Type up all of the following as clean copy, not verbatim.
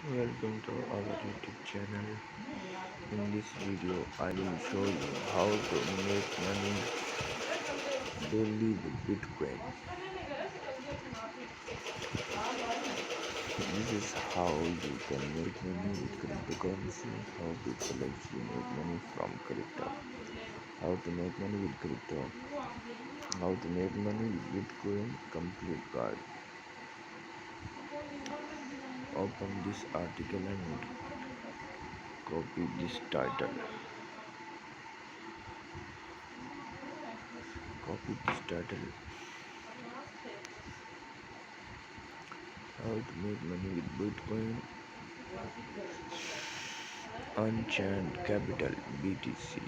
Welcome to our YouTube channel. In this video, I will show you how to make money daily with Bitcoin. This is how you can make money with cryptocurrency, how people actually make money from crypto, how to make money with crypto, how to make money with Bitcoin, complete guide. Open this article and copy this title. Copy this title. How to make money with Bitcoin. Unchained Capital (BTC),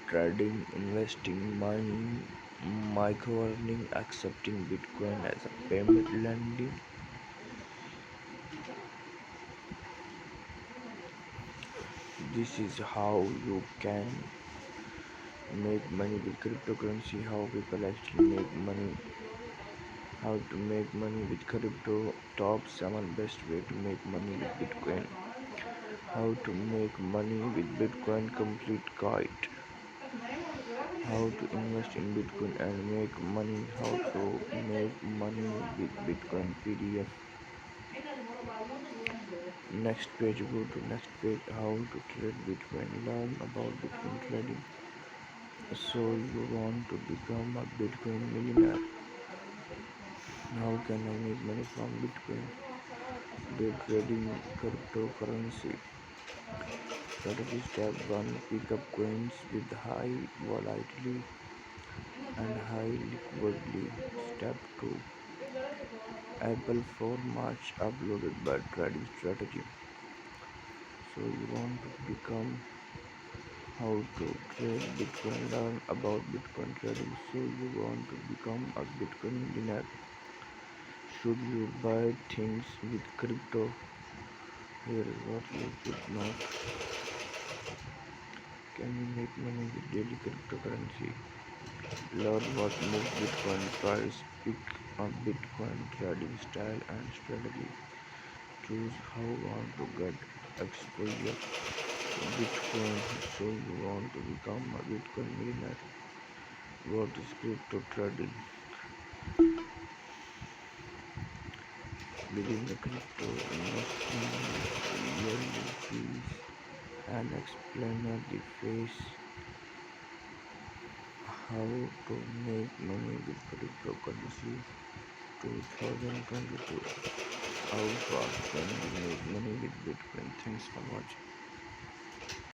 trading, investing, mining, micro-earning, accepting Bitcoin as a payment, lending. This is how you can make money with cryptocurrency, how people actually make money, how to make money with crypto, top 7 best way to make money with Bitcoin, how to make money with Bitcoin, complete guide. How to invest in Bitcoin and make money, how to make money with Bitcoin PDF. Next page, go to next page, how to trade Bitcoin, learn about Bitcoin trading. So you want to become a Bitcoin millionaire. How can I make money from Bitcoin? Day trading cryptocurrency. Strategy step 1, pick up coins with high volatility and high liquidity. Step 2, Apple for March uploaded by trading strategy. So you want to become how to trade Bitcoin, learn about Bitcoin trading. So you want to become a Bitcoin millionaire. Should you buy things with crypto? Here is what you should note. Can you make money with daily cryptocurrency? Learn what moves Bitcoin price. Pick a Bitcoin trading style and strategy. Choose how you want to get exposure to Bitcoin. So you want to become a Bitcoin millionaire. What is crypto trading? Within the crypto investing yearly fees and explainer the face how to make money with cryptocurrency 2022. How fast can you make money with Bitcoin? Thanks for watching.